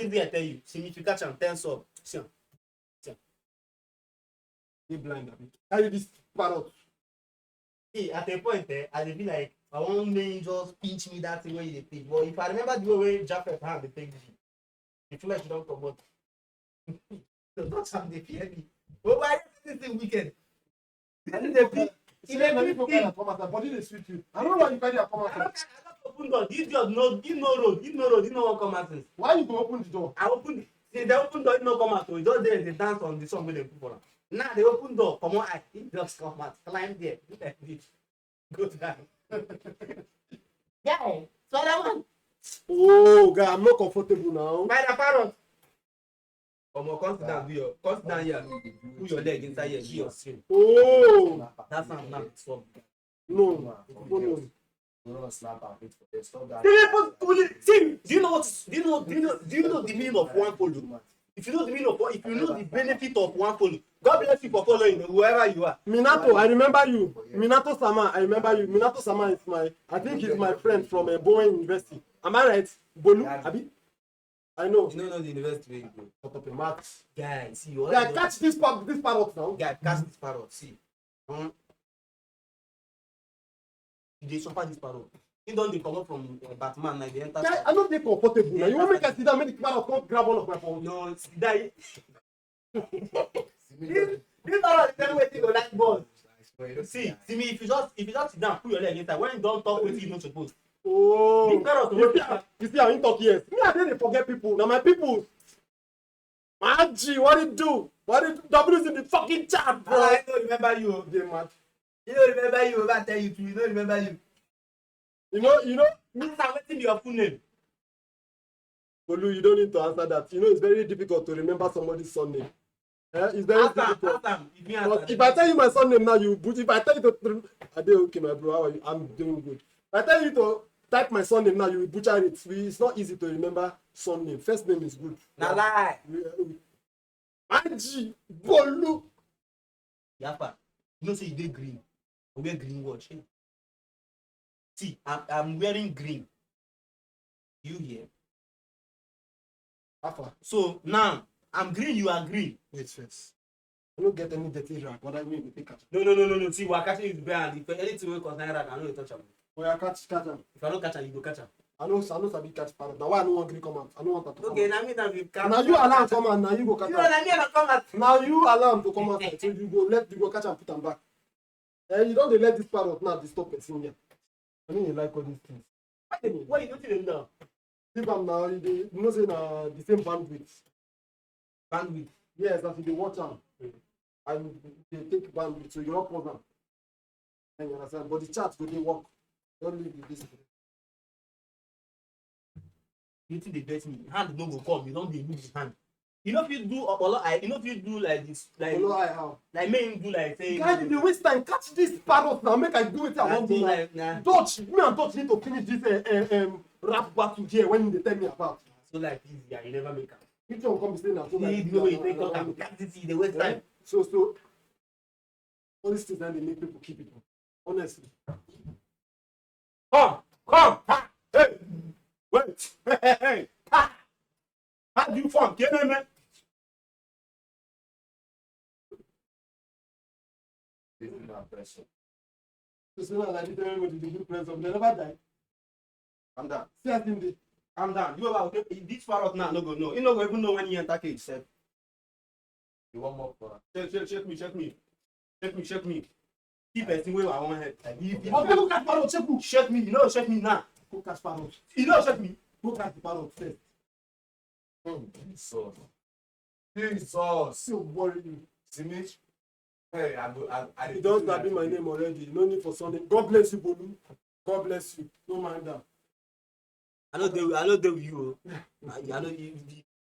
did I tell you? See, if you catch him, 10 sub. See. Be blind, abi. Carry this parrot. See, at a point there, I dey be like, I want me just pinch me that thing where you take. But if I remember the way Japheth hand they take the flesh don't come out. So that's how they fear me. But why is this thing wicked? This is a big. It's a big thing. Body dey sweet you. I don't know why you carry a come out. I don't open door. This door no, give no road. Give no road. He no one come out. Why you go open the door? I open. See, they open door. He no come out. So he just there. They dance on the song where they put for him. Now they open door. Come on, he just come out. Climb there. Do like this. Go down. Yeah. So that one. Oh, God, I'm not comfortable now. By the parrot. Come on, come sit down. Come sit down here. Put your leg inside here. Be your stream. Oh. That's not now. Stop. No. See, do you know the meaning of one follow? If you know the meaning of one, if you know the benefit of one follow, God bless you for following whoever you are. Minato, I remember you. Minato Sama, I remember you. Minato Sama is I think he's my friend from Bowen University. Am I right? Bolu, Abi? I know. You know the university where you go. Put up a max. Guy, see you. Yeah, catch this parrot now. Guy, catch this parrot. See. They suffer this parrot. He don't they come up from Batman like they enter. Yeah, I don't think comfortable now. You want me to sit down, make the parrot come grab one of my phone. No, die. This parrot is telling me to go like balls. See me, if you just sit down, put your leg inside. When you don't talk with you, not supposed. Oh, this parrot, you see how you talk yes. Me, I didn't forget people. Now my people. Maggie, what did you do? What did W's in the fucking chat, bro? I don't remember you. They mad. You don't remember you. I tell you too. You don't remember you. You know. This is waiting your full name. Olu, you don't need to answer that. You know, it's very difficult to remember somebody's surname. It's very difficult. If I tell you my surname now, you put. If I tell you to, are they okay, my bro? How are you? I'm doing good. If I tell you to type my surname now, you will butcher it. It's not easy to remember surname. First name is good. Na lie. Angie, Bolu. Yapa, you know say you dey green. I wear green watch. See, I'm wearing green. You here? Alpha. So now I'm green. You are green. Wait first. I don't get any dirty rag. What I mean, we catch. No. See, we're catching you bear, and if anything will concern rag, I know you touch him. Oh, I catch him. If I don't catch him, you go catch him. I know sabi catch parrot. Now why I don't want to come out? I don't want to come okay, out. now me now you catch. Now you allow come out. Now you go catch. You know, now me not come out. Now you allow him to come out. So you go catch and put him back. You don't let this parrot now disturb person here. I mean you like all these things. What you doing now? If I'm now, you know say na the same bandwidth. Bandwidth. Yes, as you watch them. And they take bandwidth, so you don't pause them. And you understand? But the chat go dey work. Don't leave this. You think they bet me? Hand no go come. You don't dey move his hand. You know if you do Apollo eye, you know if you do like this, like Apollo eye how? Like make him do like say. Guys, if you waste time, catch this parrot now. Make I do it. I want to like Dutch. Me and Dutch need to finish this rap battle here when they tell me about. So like this, yeah, you never make up. Which one come say now? So like you know you take talk and capacity, they waste time. So all these things that they make people keep it. Honestly. Come, ha, hey, wait, hey, ha. How do you form? Get me, man. This is not pressure. So now like this, everybody they do press up. They never die. I'm done. See I think they. I'm down. You about this parrot now? No go know. You no go even know when you enter cage. Sir. You want more for Check me. Keep person where I want head. Okay, go catch parrot. Check me. You know, check me now. Go catch parrot. You know, check me. Go catch the parrot first. Jesus. So worry you. Simi. Hey, I You don't start my name already. No need for Sunday. God bless you, Bolu. God bless you. No mind that. I know they with you. I know you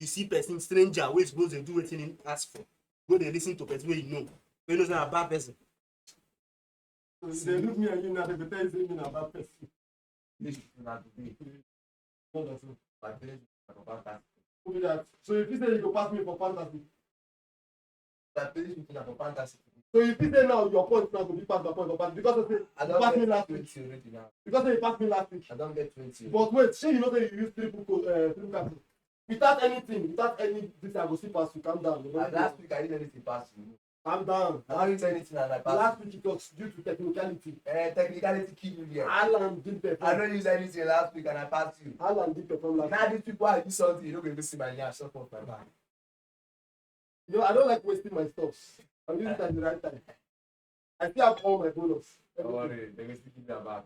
see person stranger who is supposed to do what he ask for. Go they listen to person where you know. You know not a bad person. They look me and you now, they tell you saying a bad person. This is not to be. Wonderful. But this is about that. Who be that? So if you say you go pass me for fantasy. That this is not for fantasy. So if you say now your point now go be passed by point for fantasy because I say you passed me last week. Because you passed me last week. I don't get 20. But wait, say you know that you use triple captain. without anything, without any this I go see pass you. Calm down. Last week I didn't anything pass you. Calm down. I don't need anything and I pass. Last week it was due to technicality. Technicality kill you here. Alan didn't perform. I don't use anything last week and I passed you. Alan didn't perform last Now week. these people I do something, you don't go even see my name, shut up my back. You know, I don't like wasting my stuff. I'm using it at the right time. I still have all my bonus. Don't worry, they will still give me a bag.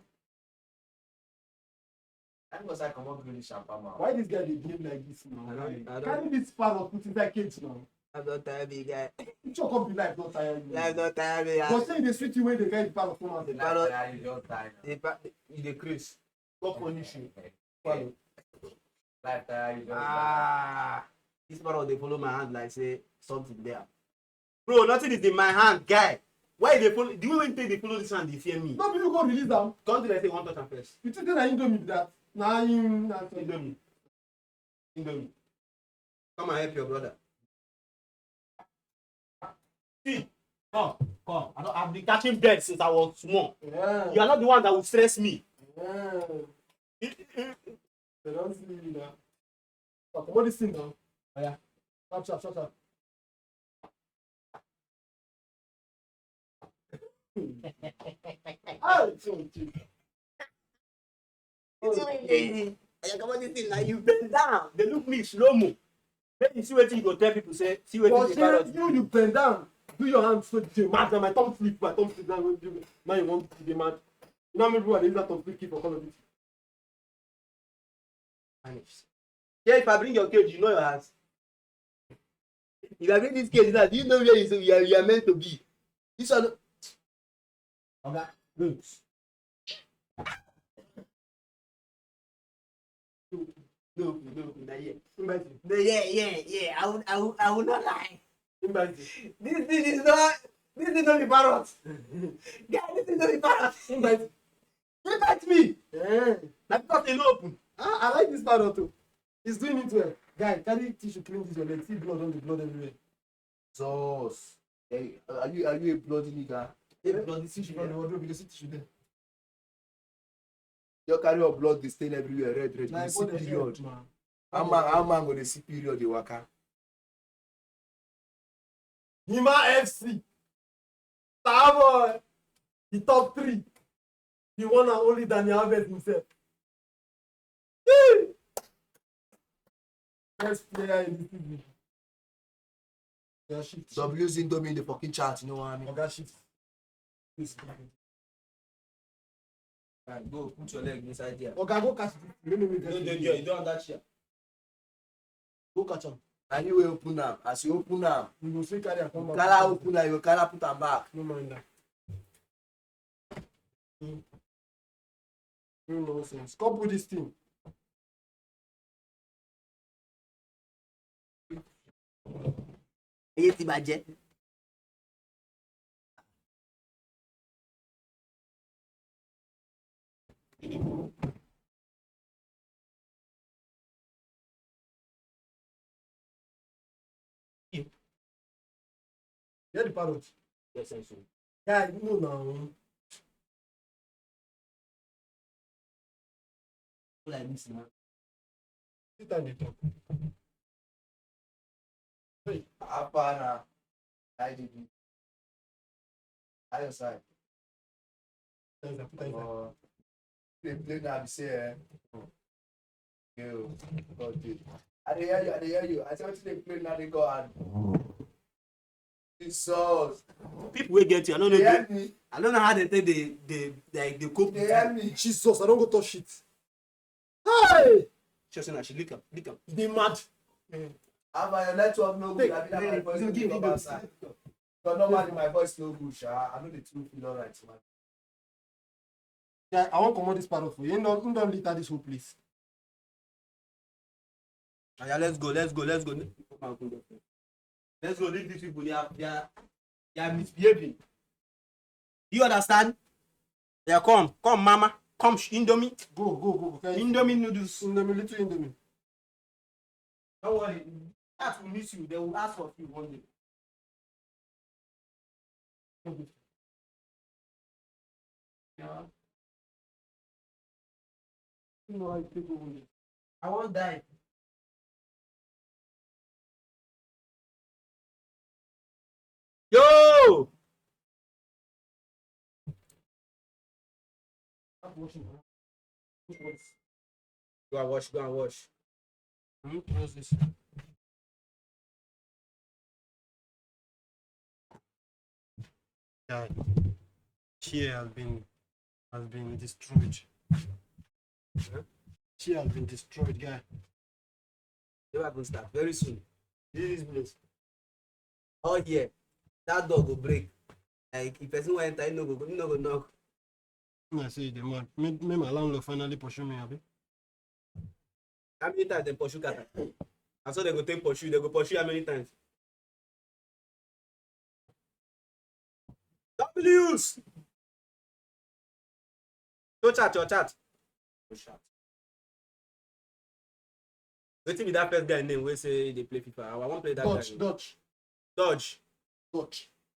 I was like, come on, really champagne, man. Why this guy dey behave like this now? I don't- Carry this parrot put inside cage now. I'm not tired, big guy. You chop up the life, don't tire you. I'm not tired, big But guy. say they sweet you when they carry the parrot come out. The Parrot, parrot, you just die now. you the Chris. Stop punish you. Parrot. Life tire, you just die. Ah, this parrot they follow my hand like say something there. Bro, nothing is in my hand, guy. Why they follow? Do you even think they follow this hand? They fear me. No people go release am. Come to like say one touch and first. You think na Indomie be that? Na him. Indomie. Indomie. Come and help your brother. See, come. I've been catching birds since I was small. Yeah. You are not the one that will stress me. Yeah. They don't see you now. Oh, come on this thing now. Oh, yeah. Shut. Ah, it's so cheap. Come on, this thing now. You bend down. They look me slow mo. Then you see what you go tell people say. See what But the parrot do. you bend down. Do your hands so they mad. Now my thumb slip. Now now you want to be mad. You know how many people are using that thumb slip keep for Call of Duty? Yeah, if I bring your cage, you know your hands. If I bring this cage now, do you know where you are meant to be? This one. Okay. Good. No, not yet. No, yeah. I will not lie. This thing is not the parrot. Guy, this is not the parrot. You bite me. Yeah. Na because they no open. I like this parrot too. He's doing it well. Guy, carry tissue clean this your leg. See blood on the blood everywhere. Sauce. Hey, are you a bloody nigga? Yeah, blood, this tissue from the wardrobe. You can see tissue there. You carry your blood, they stain everywhere, red. You Like, see what the period. hell, man? How man go dey see period dey waka? Hima FC. Starboy. The top 3. The one and only Daniel Alves himself. Yee! Best player in the TV. Oga shift. W's Indomie in the fucking chat, you know what I mean? Oga shift. Please. Right, go put your leg inside there. Oga, go catch it. Let me No, you don't on that chair. Go catch him. And you will open am. As you open am, You go still carry am come back. kala open am, you go kala put am back. No mind that. No nonsense. Come put this thing. Eye ti bàjẹ́. Hear the parrot. Yes, I see. Guy, no now. Like this now. Sit down dey talk. Apana. IDB. Higher side. Put that inside. Play now, be say, yo, God, dude. I dey hear you. I tell you, they play now, they go and. Jesus. People will get you. I don't know. They hear me. I don't know how they take they cope. They hear me. Jesus, I don't go touch shit. Hey! Just saying, I should lick up. They mad. Aba, your network no good. Take, I mean, my voice no give good me outside. But normally my voice no good, sha. I know the two feel alright, man. Yeah, I want to come on this parrot for you. You don't litter this whole place. Yeah, let's go. Let's go. Let's go. Leave these people. They are misbehaving. Do you understand? Yeah, come, mama. Come, Indomie. Go. Okay. Indomie noodles. Indomie, little Indomie. Don't worry. That will miss you. They will ask for you one day. Yeah. You know how you take over. I won't die. start washing. Go and wash. Go and wash. What's this? Yeah, chair has been destroyed. Chair has been destroyed, guy. Never gonna start very soon. This place. Oh yeah, that door go break. Like if person want enter, no go knock. I say the man. Make my landlord finally pursue me, abi. How many times they pursue kata? And so they go take pursue. They go pursue how many times? W's. Your chat. No chat. Wetin be that first guy name wey say they play FIFA? I wan play that guy.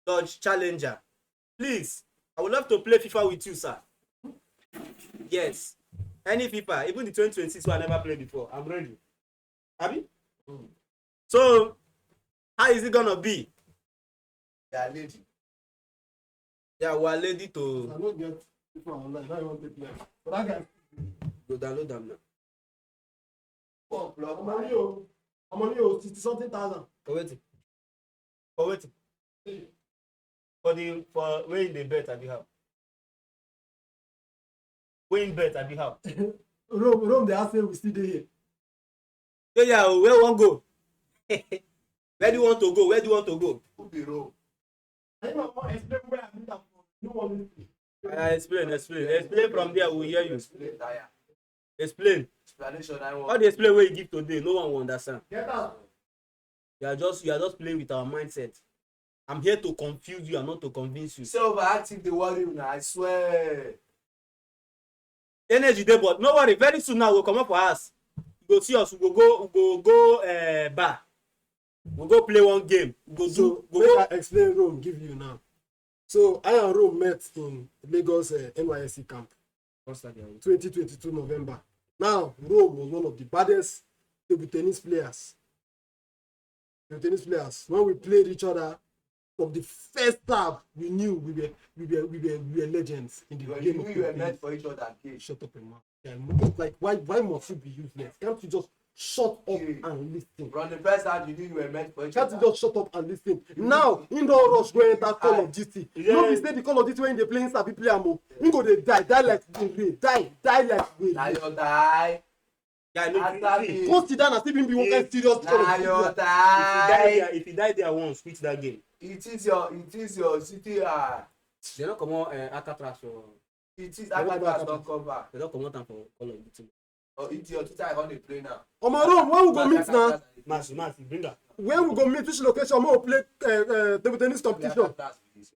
Dodge Challenger. Please, I would love to play FIFA with you, sir. Yes. Any FIFA, even the 2026 one I never played before. I'm ready. Abi? So, how is it gonna be? Yeah, lady. Yeah, we are ready to I don't get FIFA online. Now you want to play. But that guy. go download them now. Oh, block I'm only my. you. I'm only you. 60-something thousand. For waiting. For weighing the bet at the house. Weighing bet at the house. Rome, they ask me we still there here. Yeah, where want go? Where do you want to go? Who be wrong? I don't want to explain where I'm from. You want me to Explain from there, we'll hear you. Explain tire. Explain. Explanation I want. All the explain what you give today, no one will understand. get out? You are just playing with our mindset. I'm here to confuse you and not to convince you. Say overactive the worry you now, I swear. Energy there, but no worry, very soon now we'll come up for us. You go see us, we go bar. We'll go play one game. I explain Rome give you now. So I and Rome met in Lagos NYSC camp 2022 November. Now Rome was one of the baddest table tennis players. When we played each other from the first serve, we knew we were legends in the You game. knew you were meant for each other. Shut up, man. Yeah, like why must you be useless? Can't you just shut up and listen? From the first time you knew you were meant for each Can't you other. just shut up and listen? Now, in the rush go enter Call of Duty. No be say the Call of Duty when they playing sabi play am o. Him go dey die like rain, die like rain. Now you die. Yeah, no, After me. Go sit down and still be one kind serious Call Now of you Duty. die. if you die there once, quit that game. It is your city. They don't come on Alcatraz or It is Alcatraz don come back. they don't come out for Call of Duty. Or it your Twitter I want to play now. Omo Rome, when we go meet now? Massive, bring that. When we go meet which location? We go play table tennis competition. Alcatraz be this.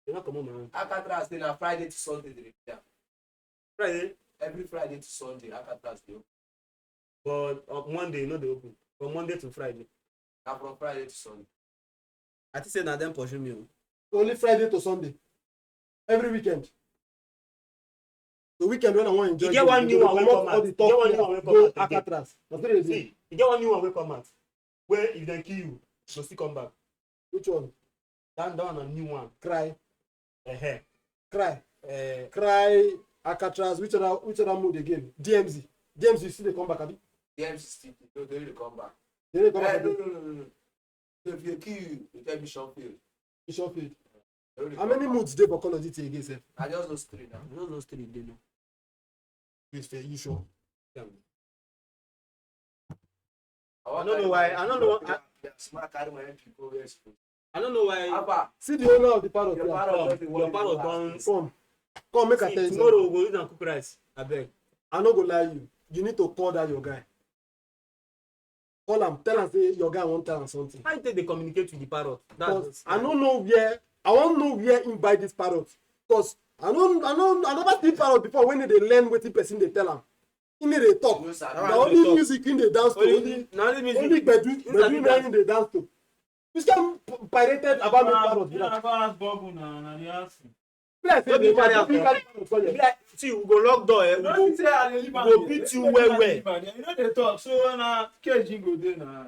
They don't come on, man. Alcatraz dey na Friday to Sunday dey play. Friday, Every Friday to Sunday Alcatraz dey open. but on Monday, you know they open. From Monday to Friday. Na from Friday to Sunday. I think say na them pursue me. Only Friday to Sunday. Every weekend. The weekend when I want to enjoy. You get one new one wey come out. You get one new one wey come out again. Alcatraz. Na so they do. See, you get one new one wey come out. Where if they kill you, go still come back. Which one? That one a new one. Cry. Uh-huh. Cry. Alcatraz. Which other mode again? DMZ. You see they come back, abi? DMC still no dey really come back. They come back. No. If they kill you, you tell me short field. Bishop Field. They really How come many back. moods dey for Call of Duty again, sef? I just those three now. Those three they know. Wait, fair, you sure? I don't know why. Smart carry my people where school. I don't know why. Papa, See the owner of the parrot. your here. parrot Your parrot don. Come, make I See, tell you tomorrow something. we go use and cook rice. Abeg. I no go lie you. You need to call that your guy. Call him, tell him say your guy won't tell him something. How you take dey communicate with the parrot? Because I don't know where. I won't know where him buy this parrot. Because I never see parrot before when they learn wetin person they tell him. He need to talk. no sir. That Na one only talk. music in the dance to. Only music. Only gbedu na in the dance to. This guy pirated about me parrot. Be like say No be they carry carry am parrot for Be you. like, see, we go lock door. We go beat you well. You know they talk, so na cage go dey na.